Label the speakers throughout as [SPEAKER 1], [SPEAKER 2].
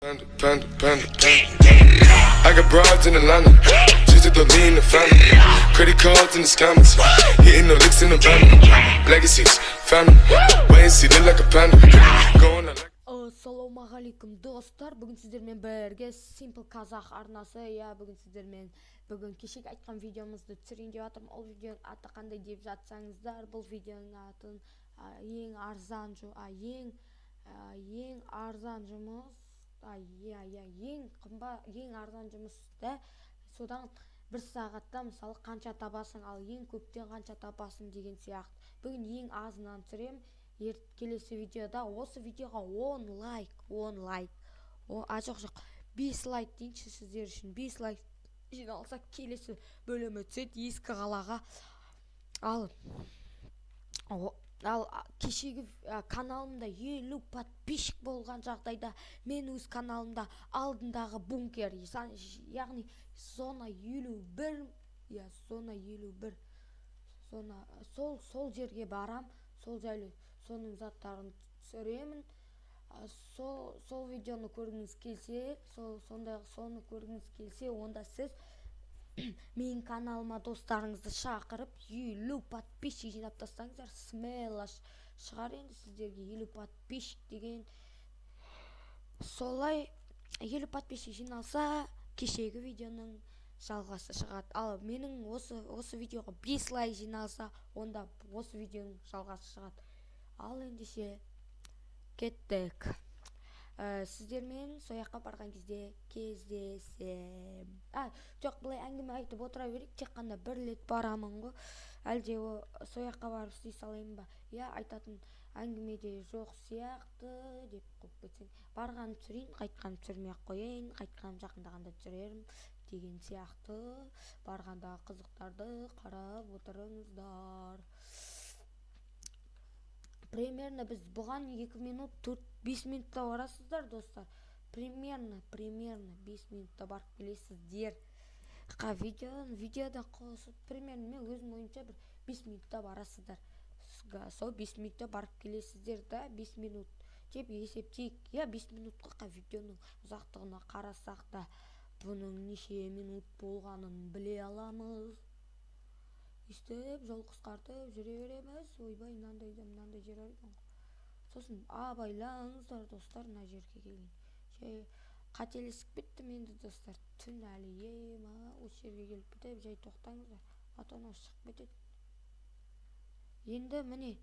[SPEAKER 1] I got broads in Atlanta, just at the lean, the family. Credit cards and the scammers, hitting the licks in the van. Legacies, family, wait and see, look like a panda. Going like.
[SPEAKER 2] Ассалаумағалейкум достар, бүгін сіздермен бірге Simple Қазақ арнасы. Бүгін сіздермен кешегі айтқан видеомызды түсірейін деп жатырмын. Ол видеоның аты қандай деп жатсаңыздар, бұл видеоның атын ең арзан жұмыс, ең арзан жұмыста содан бір сағатта мысалы қанша табасың, ал ең көптен қанша табасың деген сияқты. Бүгін ең азынан түсіремін. Келесі видеода осы видеоға 10 лайк, 5 лайк дейінші сіздер үшін. 5 лайк жиналса келесі бөлімі түседі ескі қалаға. Ал кешегі каналымда 50 подписчик болған жағдайда мен өз каналымда алдындағы бункер, яғни зона 51, сол жерге барам, сол жайлы соның заттарын түсіремін. Сол видеоны көргіңіз келсе, соны көргіңіз келсе, онда сіз менің каналыма достарыңызды шақырып 50 подписчик жинап тастаңыздар. Смело шығар енді сіздерге 50 подписчик деген. Солай 50 подписчик жиналса, кешегі видеоның жалғасы шығады. Ал менің осы видеоға 5 лайк жиналса, онда осы видеоның жалғасы шығады. Ал ендеше кеттік. Сіздермен сояққа барған кезде кездесем. Жоқ, бұлай әңгіме айтып отыра берейік, тек қана бір рет барамын ғой. Әлде сояққа барып істей салайын ба? Айтатын әңгімеде жоқ сияқты деп қойып кетсең. Барғанын түсірейін, қайтқанын түсірмей қояйын, қайтқаным жақындағанда түсірерім деген сияқты. Барғанда қызықтарды қарап отырыңыздар. Примерно біз бұған 2 минут, 4-5 минутта барасыздар, достар. Примерно 5 минутта барып келесіздер. Видеода қосып, примерно мен өзім ойымша 5 минутта барасыздар. Сол 5 минутта барып келесіздер да, 5 минут деп есептейік. 5 минутқа видеоның ұзақтығына қарасақ та, бұның неше минут болғанын біле аламыз. Істеп, жол қысқартып жүре береміз. Ойбай, мынандай жер арыған. Сосын абайлаңыздар достар, мына жерге келген. Қателесіп кеттім енді достар. Түн әлі осы жерге келіп бітіп, жай тоқтаңыздар. Атонау шығып кетеді. Енді міне,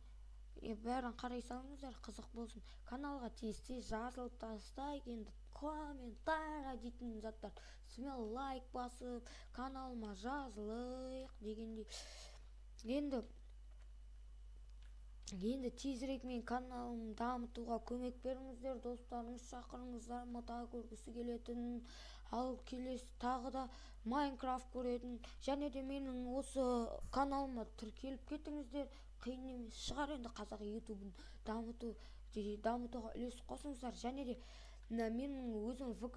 [SPEAKER 2] бәрін қарай салыңыздар, қызық болсын. Каналға тез жазылып тастайық, енді комментария дейтін заттар. Смело лайк басып, каналыма жазылайық дегенде. Енді тезірек мен каналымды дамытуға көмек беріңіздер, достарыңыз шақырыңыздар, мата көргісі келетін, ал келесі тағы да Майнкрафт көретін, және де менің осы каналыма тіркеліп кетіңіздер. Қиын емес шығар енді қазақ ютубын дамытуға үлес қосыңыздар. Және де менің өзім ВК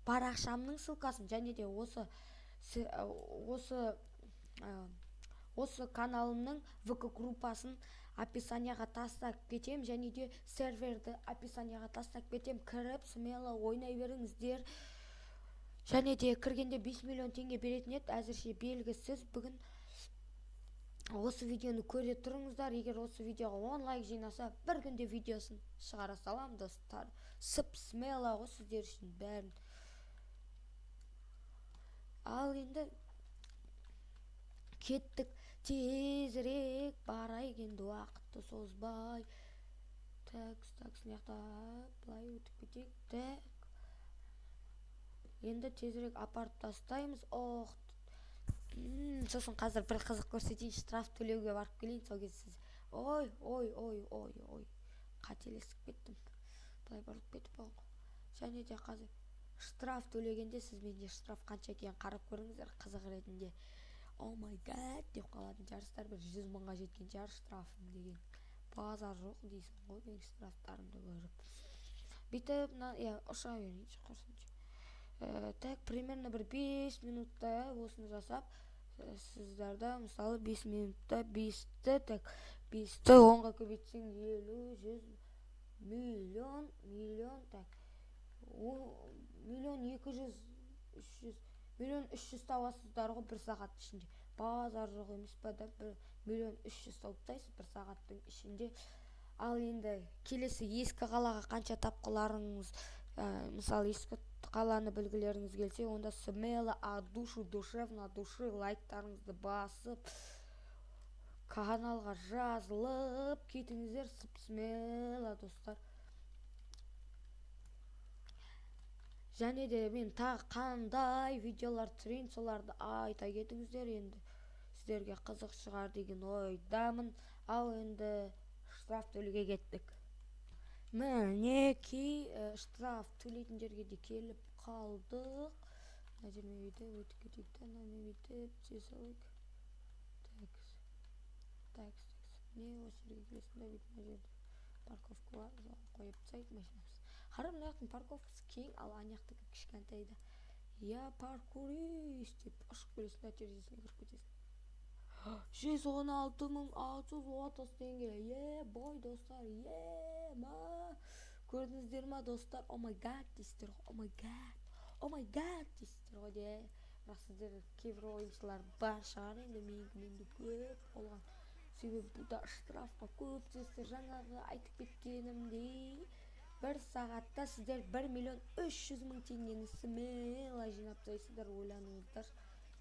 [SPEAKER 2] парақшамның ссылкасын, және де осы каналымның ВК группасын описанияға тастап кетем, және де серверді описанияға тастап кетем. Кіріп, смело ойнай беріңіздер. Және де кіргенде 5 миллион теңге беретін еді, әзірше белгісіз. Бүгін осы видеоны көре тұрыңыздар. Егер осы видеоға 10 лайк жинаса, бір күнде видеосын шығара салам, достар. Смело ғой сіздер үшін бәрін. Ал енді кеттік, тезірек барайық енді, уақытты созбай. Сынақта былай өтіп кетейік. Енді тезірек апарып тастаймыз. Сосын қазір бір қызық көрсетейін, штраф төлеуге барып келейін, сол кезде сіз. Ой, қателесіп кеттім. Былай барып кетіп болған. Және де қазір штраф төлегенде сіз менде штраф қанша екенін қарап көріңіздер, қызық ретінде. О май гад деп қалатын жарыстар, бір 100 мыңға жеткен жар штрафым деген. Базар жоқ дейсің ғой, мен штрафтарымды көріп. Бүйтіп, ұша берейінші қорсыншы. Примерно бір 5 минутта осыны жасап, сіздерді мысалы 5 минутта 5-ті 10-ға көбейтсең 50, 100, миллион, миллион 200 300 миллион 300 табасыздар ғой бір сағат ішінде. Базар жоқ емес па да, 1 миллион 300 тауыптайсыз бір сағаттың ішінде. Ал енді келесі ескі қалаға қанша тапқыларыңыз, мысалы ескі қаланы білгілеріңіз келсе, онда смело от души, душевно от души лайктарыңызды басып, каналға жазылып кетіңіздер, смело достар. Және де мен тағы қандай видеолар түсірейін, соларды айта кетіңіздер, енді сіздерге қызық шығар деген ойдамын. Ал енді штраф төлеуге кеттік. Мінекей штраф төлейтін жерге де келіп қалдық. Мына жермен бүйтіп өтіп кетейік та, мынамен бүйтіп түсе салайық. Такс. Не осы жерге келесің да, бүйтіп мына жерде парковкаға қойып тастайық машинамызды. Қара, мына жақтың парковкасы кең, ал ана жақтікі кішкентай да. Я паркурист деп ұшып келесің да, терезесіне кіріп кетесің. 116.630 теңге. Бой достар, көрдіңіздер ма достар? О май гад дейсіздер ғой, о май гад дейсіздер ғой де. Бірақ сіздер кейбір ойыншылар бар шығар, енді менде көп болған. Себебі бұда штрафқа көп дейсіздер. Жаңағы айтып кеткенімдей, бір сағатта сіздер 1 миллион 300 мың теңгені смело жинап тастайсыздар, ойланыңыздар.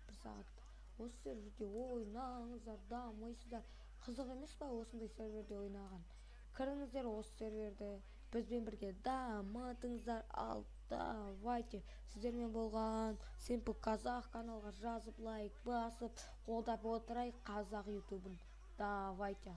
[SPEAKER 2] Бір сағатта осы серверде ойнаңыздар, дамайсыздар. Қызық емес па осындай серверде ойнаған? Кіріңіздер осы серверде, бізбен бірге дамытыңыздар. Ал давайте, сіздермен болған Simple Казах каналға жазып, лайк басып, қолдап отырайық қазақ ютубын. Давайте.